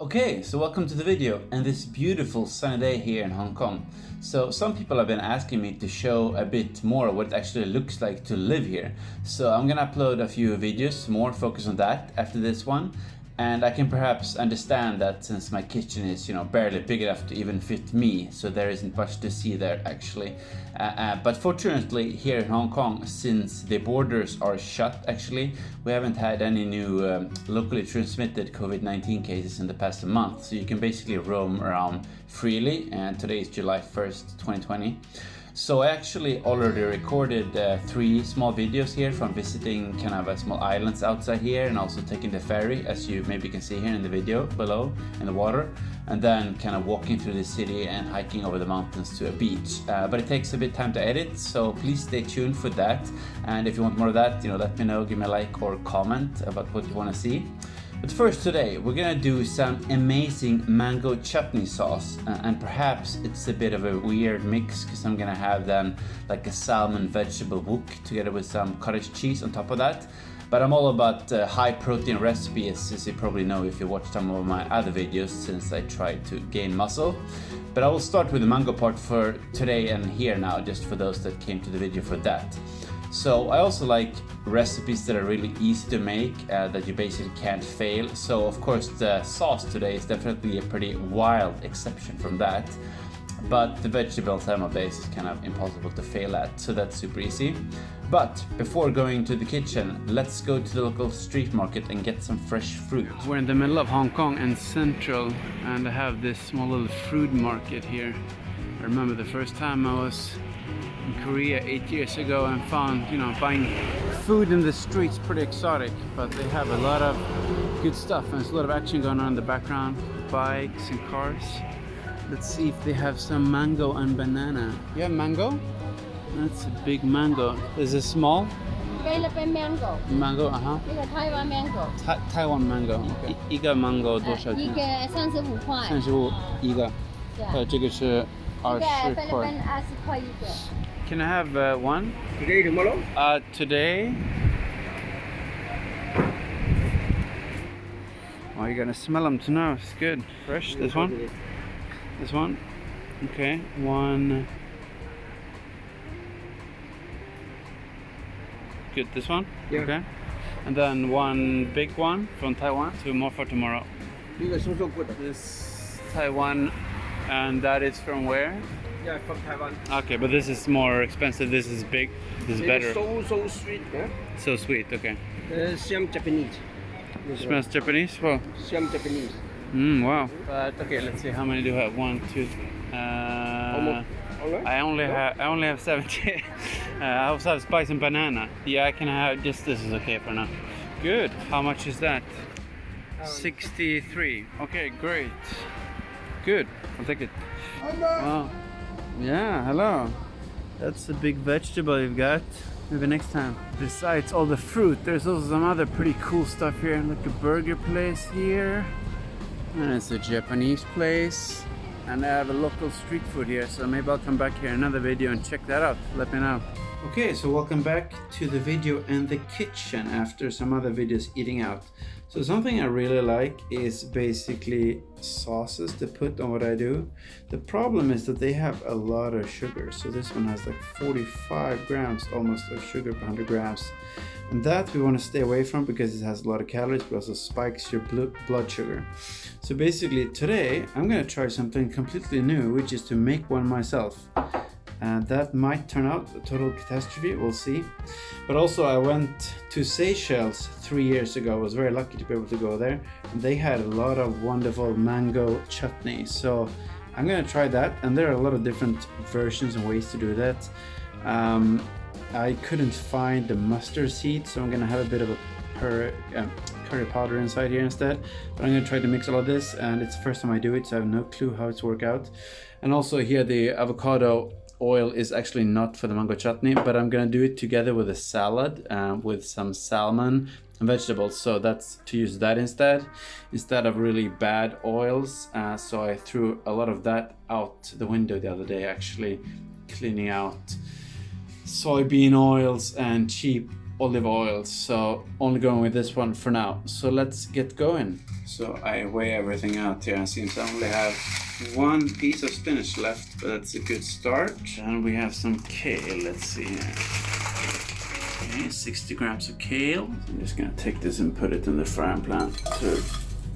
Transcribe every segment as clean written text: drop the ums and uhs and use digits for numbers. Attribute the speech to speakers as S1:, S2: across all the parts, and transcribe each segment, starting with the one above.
S1: Okay, so welcome to the video and this beautiful sunny day here in Hong Kong. So some people have been asking me to show a bit more what it actually looks like to live here. So I'm gonna upload a few videos more focus on that after this one. And I can perhaps understand that since my kitchen is, barely big enough to even fit me, so there isn't much to see there actually. But fortunately here in Hong Kong, since the borders are shut actually, we haven't had any new locally transmitted COVID-19 cases in the past month. So you can basically roam around freely, and today is July 1st, 2020. So I actually already recorded 3 small videos here from visiting kind of small islands outside here and also taking the ferry, as you maybe can see here in the video below in the water, and then kind of walking through the city and hiking over the mountains to a beach. But it takes a bit time to edit, so please stay tuned for that. And if you want more of that, let me know, give me a like or comment about what you want to see. But first today, we're gonna do some amazing mango chutney sauce, and perhaps it's a bit of a weird mix because I'm gonna have then like a salmon vegetable wok together with some cottage cheese on top of that. But I'm all about high protein recipes, as you probably know if you watch some of my other videos, since I try to gain muscle. But I will start with the mango part for today and here now, just for those that came to the video for that. So I also like recipes that are really easy to make, that you basically can't fail. So of course the sauce today is definitely a pretty wild exception from that. But the vegetable salmon base is kind of impossible to fail at, so that's super easy. But before going to the kitchen, let's go to the local street market and get some fresh fruit. We're in the middle of Hong Kong and Central, and I have this small little fruit market here. I remember the first time I was in Korea 8 years ago and found, buying food in the streets pretty exotic, but they have a lot of good stuff and there's a lot of action going on in the background, bikes and cars. Let's see if they have some mango and banana. You have mango? That's a big mango. Is it small?
S2: Philippine mango.
S1: Mango,
S2: 那个 Taiwan mango.
S1: Taiwan mango. 一个 mango 多少钱？
S2: 一个35块。
S1: 35一个。这个是20块。
S2: Philippine 20块一个。
S1: Can I have one?
S3: Today, tomorrow?
S1: Today. Oh, you're gonna smell them to know. It's good. Fresh. This one? This one? Okay. One. Good. This one?
S3: Yeah.
S1: Okay. And then one big one from Taiwan. 2 more for tomorrow.
S3: So good.
S1: This Taiwan, and that is from where?
S3: Yeah, from Taiwan.
S1: Okay, but this is more expensive. This is big. This is better.
S3: So sweet. Yeah?
S1: So sweet. Okay.
S3: Siam Japanese.
S1: Smells Japanese. Well.
S3: Siam Japanese.
S1: Wow. But okay, let's see. How many do you have? 1, 2. I only have 70. I also have spice and banana. Yeah, I can have just this is okay for now. Good. How much is that? 63. Okay, great. Good. I'll take it. Wow. Yeah, hello. That's a big vegetable you've got. Maybe next time. Besides all the fruit, there's also some other pretty cool stuff here. Like a burger place here. And it's a Japanese place. And I have a local street food here, so maybe I'll come back here in another video and check that out. Let me know. Okay, so welcome back to the video and the kitchen after some other videos eating out. So something I really like is basically sauces to put on what I do. The problem is that they have a lot of sugar. So this one has like 45 grams almost of sugar per 100 grams. And that we want to stay away from because it has a lot of calories, but also spikes your blood sugar. So basically today I'm going to try something completely new, which is to make one myself. And that might turn out a total catastrophe, we'll see. But also I went to Seychelles 3 years ago. I was very lucky to be able to go there. And they had a lot of wonderful mango chutney. So I'm gonna try that. And there are a lot of different versions and ways to do that. I couldn't find the mustard seed, so I'm gonna have a bit of a curry powder inside here instead. But I'm gonna try to mix all of this, and it's the first time I do it, so I have no clue how it's work out. And also here the avocado oil is actually not for the mango chutney, but I'm gonna do it together with a salad with some salmon and vegetables, so that's to use that instead of really bad oils. So I threw a lot of that out the window the other day, actually cleaning out soybean oils and cheap olive oil, so only going with this one for now. So let's get going. So I weigh everything out here, and seems I only have one piece of spinach left, but that's a good start. And we have some kale, let's see here. Okay, 60 grams of kale. I'm just gonna take this and put it in the frying pan to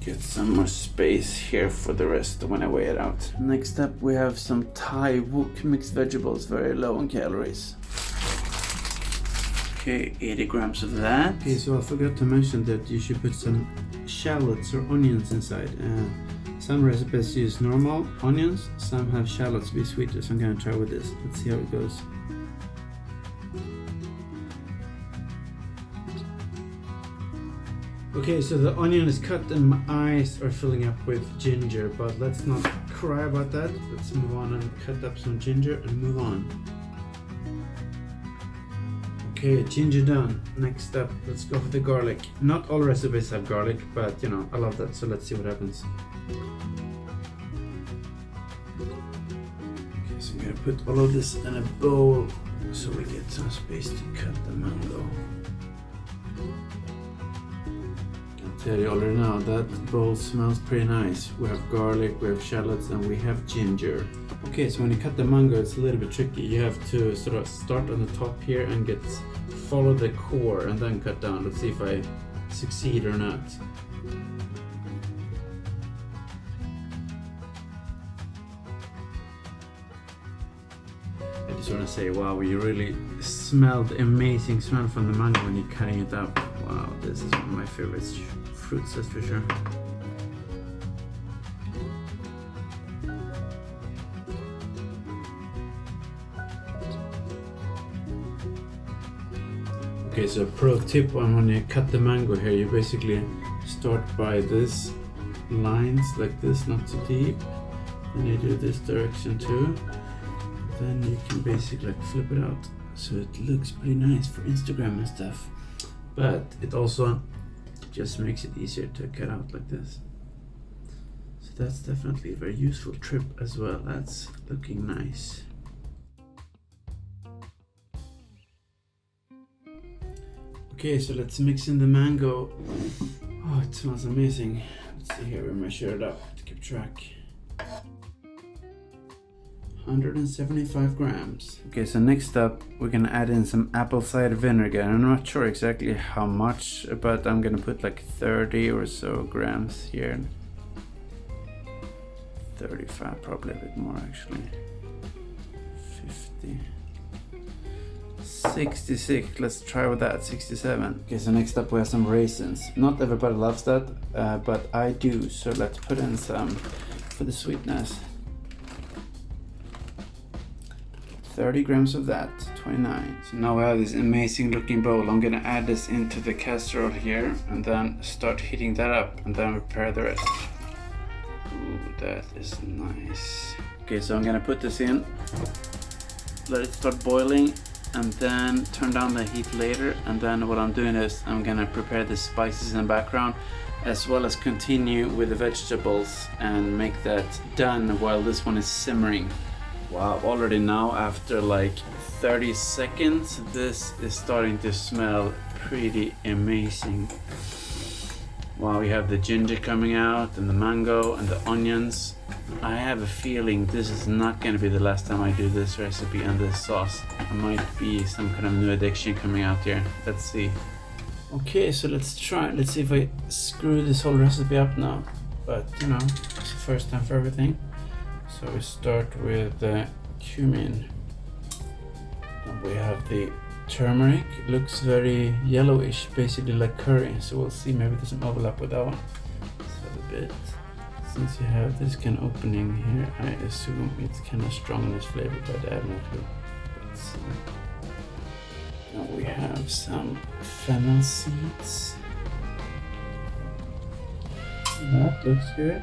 S1: get some more space here for the rest when I weigh it out. Next up we have some Thai wok mixed vegetables, very low on calories. Okay, 80 grams of that. Okay, so I forgot to mention that you should put some shallots or onions inside. Some recipes use normal onions, some have shallots to be sweeter, so I'm gonna try with this. Let's see how it goes. Okay, so the onion is cut and my eyes are filling up with ginger, but let's not cry about that. Let's move on and cut up some ginger and move on. Okay, ginger done. Next up, let's go for the garlic. Not all recipes have garlic, but you know, I love that, so let's see what happens. Okay, so I'm gonna put all of this in a bowl so we get some space to cut the mango. I tell you already now, that bowl smells pretty nice. We have garlic, we have shallots, and we have ginger. Okay, so when you cut the mango, it's a little bit tricky. You have to sort of start on the top here and follow the core and then cut down. Let's see if I succeed or not. I just want to say, wow, you really smell the amazing smell from the mango when you're cutting it up. Wow, this is one of my favorite fruits, that's for sure. Okay, so pro tip on when you cut the mango here, you basically start by this lines like this, not too deep. And you do this direction too. Then you can basically like flip it out so it looks pretty nice for Instagram and stuff. But it also just makes it easier to cut out like this. So that's definitely a very useful tip as well. That's looking nice. Okay, so let's mix in the mango. Oh, it smells amazing. Let's see here, we measure it up to keep track. 175 grams. Okay, so next up we're gonna add in some apple cider vinegar. I'm not sure exactly how much, but I'm gonna put like 30 or so grams here. 35, probably a bit more actually. 50. 66, let's try with that, 67. Okay, so next up we have some raisins. Not everybody loves that, but I do, so let's put in some for the sweetness. 30 grams of that, 29. So now we have this amazing looking bowl. I'm gonna add this into the casserole here and then start heating that up and then prepare the rest. Ooh, that is nice. Okay, so I'm gonna put this in, let it start boiling, and then turn down the heat later. And then what I'm doing is I'm gonna prepare the spices in the background as well as continue with the vegetables and make that done while this one is simmering. Wow, already now after like 30 seconds, this is starting to smell pretty amazing. Wow, we have the ginger coming out and the mango and the onions. I have a feeling this is not going to be the last time I do this recipe and this sauce. It might be some kind of new addiction coming out here. Let's see. Okay, so let's try. Let's see if I screw this whole recipe up now. But you know, it's the first time for everything. So we start with the cumin. And we have the turmeric. It looks very yellowish, basically like curry. So we'll see, maybe there's some overlap with that one. Let's have a bit. Since you have this kind of opening here, I assume it's kind of strong in its flavor, but I have no clue. Let's see. Now we have some fennel seeds. That looks good.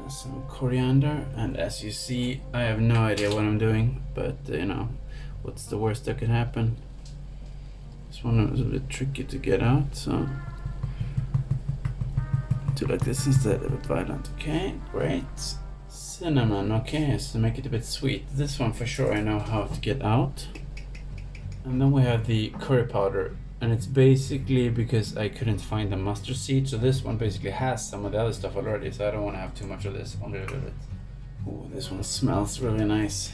S1: Some coriander, and as you see, I have no idea what I'm doing, but you know, what's the worst that could happen? This one was a bit tricky to get out, so do like this instead, a bit violent. Okay, great. Cinnamon, okay, so make it a bit sweet. This one for sure I know how to get out. And then we have the curry powder. And it's basically because I couldn't find the mustard seed, so this one basically has some of the other stuff already, so I don't want to have too much of this, only a little bit. Oh, this one smells really nice.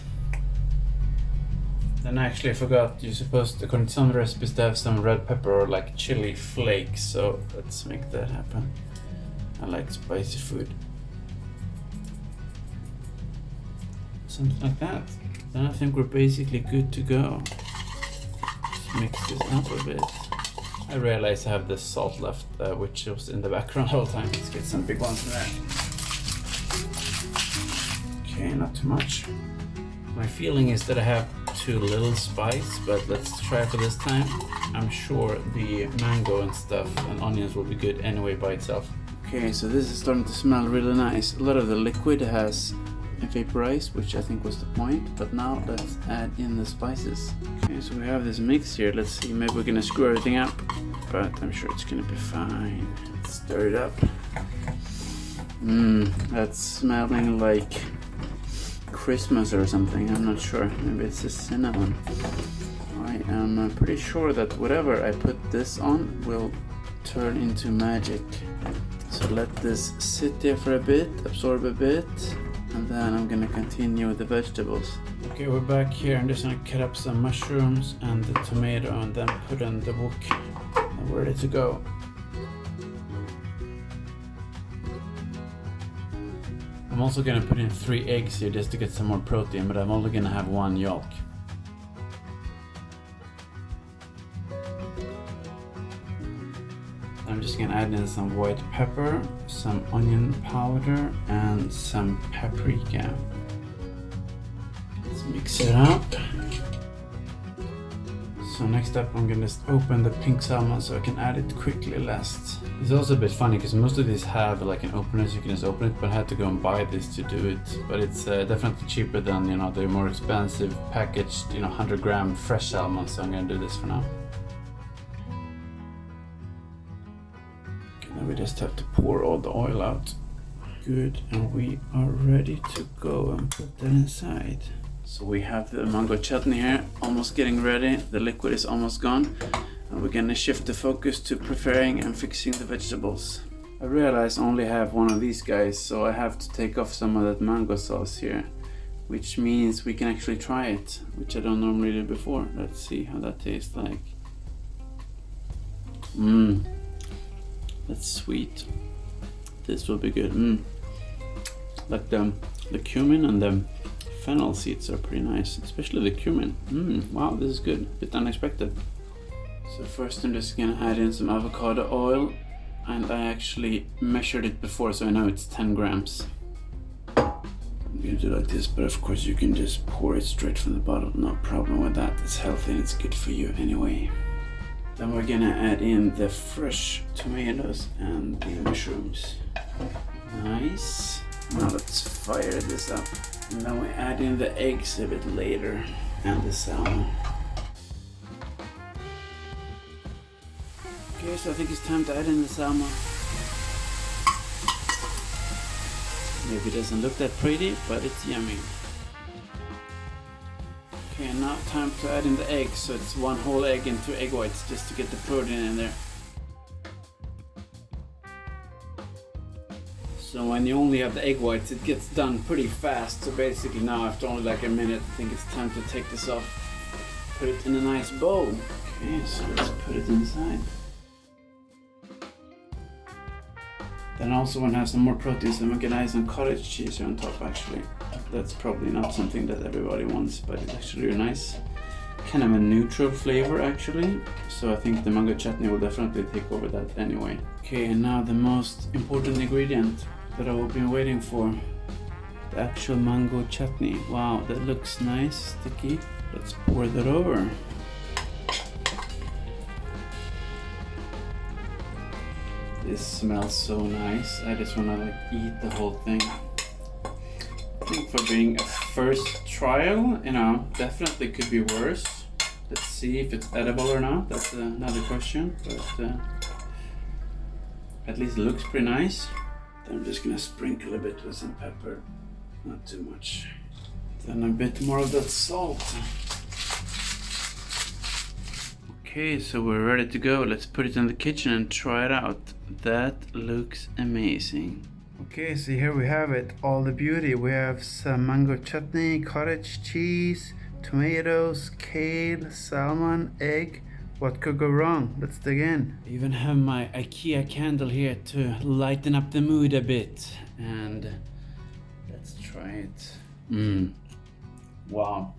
S1: Then actually I forgot, you're supposed to, according to some recipes, to have some red pepper or like chili flakes, so let's make that happen. I like spicy food. Something like that. Then I think we're basically good to go. Just mix this up a bit. I realize I have the salt left, which was in the background all the time. Let's get some big ones in there. Okay, not too much. My feeling is that I have too little spice, but let's try for this time. I'm sure the mango and stuff and onions will be good anyway by itself. Okay, so this is starting to smell really nice. A lot of the liquid has vaporized, which I think was the point, but now let's add in the spices. Okay, so we have this mix here. Let's see, maybe we're gonna screw everything up, but I'm sure it's gonna be fine. Let's stir it up. That's smelling like Christmas or something. I'm not sure. Maybe it's a cinnamon. I am pretty sure that whatever I put this on will turn into magic. So let this sit there for a bit, absorb a bit, and then I'm gonna continue with the vegetables. Okay, we're back here. I'm just gonna cut up some mushrooms and the tomato and then put in the wok. And we're ready to go. I'm also gonna put in 3 eggs here just to get some more protein, but I'm only gonna have 1 yolk. I'm just gonna add in some white pepper, some onion powder, and some paprika. Let's mix it up. So next up I'm gonna just open the pink salmon so I can add it quickly last. It's also a bit funny because most of these have like an opener so you can just open it, but I had to go and buy this to do it. But it's definitely cheaper than, you know, the more expensive packaged, 100 gram fresh salmon, so I'm gonna do this for now. Now we just have to pour all the oil out. Good, and we are ready to go and put that inside. So we have the mango chutney here, almost getting ready. The liquid is almost gone. And we're gonna shift the focus to preparing and fixing the vegetables. I realize I only have one of these guys, so I have to take off some of that mango sauce here. Which means we can actually try it, which I don't normally do before. Let's see how that tastes like. That's sweet. This will be good. Like the cumin and the fennel seeds are pretty nice, especially the cumin. Wow, this is good. A bit unexpected. So first I'm just gonna add in some avocado oil, and I actually measured it before so I know it's 10 grams. I'm gonna do like this, but of course you can just pour it straight from the bottle, no problem with that. It's healthy and it's good for you anyway. Then we're gonna add in the fresh tomatoes and the mushrooms. Nice. Now let's fire this up. And then we add in the eggs a bit later and the salmon. Okay, so I think it's time to add in the salmon. Maybe it doesn't look that pretty, but it's yummy. Okay, now time to add in the eggs. So it's 1 whole egg and 2 egg whites just to get the protein in there. So when you only have the egg whites, it gets done pretty fast. So basically now after only like a minute, I think it's time to take this off. Put it in a nice bowl. Okay, so let's put it inside. Then I also want to have some more protein, so I'm gonna add some cottage cheese here on top actually. That's probably not something that everybody wants, but it's actually really nice. Kind of a neutral flavor actually, so I think the mango chutney will definitely take over that anyway. Okay, and now the most important ingredient that I've been waiting for. The actual mango chutney. Wow, that looks nice, sticky. Let's pour that over. This smells so nice. I just wanna like eat the whole thing. I think for being a first trial, definitely could be worse. Let's see if it's edible or not. That's another question, but at least it looks pretty nice. Then I'm just gonna sprinkle a bit with some pepper, not too much. Then a bit more of that salt. Okay, so we're ready to go. Let's put it in the kitchen and try it out. That looks amazing. Okay, so here we have it, all the beauty. We have some mango chutney, cottage cheese, tomatoes, kale, salmon, egg. What could go wrong? Let's dig in. I even have my IKEA candle here to lighten up the mood a bit. And let's try it. Wow.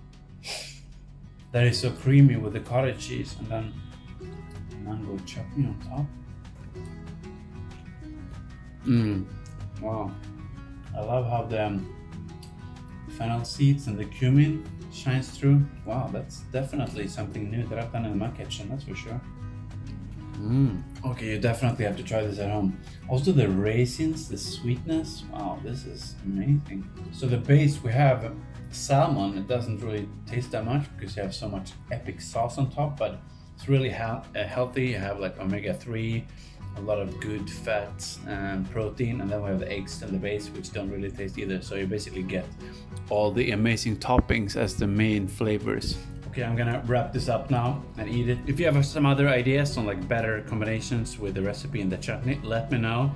S1: That is so creamy with the cottage cheese and then mango chutney on top. Wow. I love how the fennel seeds and the cumin shines through. Wow, that's definitely something new that I've done in my kitchen, that's for sure. Okay, you definitely have to try this at home. Also the raisins, the sweetness, wow, this is amazing. So the base we have salmon, it doesn't really taste that much because you have so much epic sauce on top, but it's really healthy. You have like omega-3, a lot of good fats and protein, and then we have the eggs and the base, which don't really taste either. So you basically get all the amazing toppings as the main flavors. Okay, I'm gonna wrap this up now and eat it. If you have some other ideas on like better combinations with the recipe and the chutney, let me know.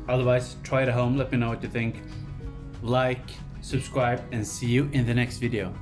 S1: Otherwise, try it at home, let me know what you think. Like, subscribe, and see you in the next video.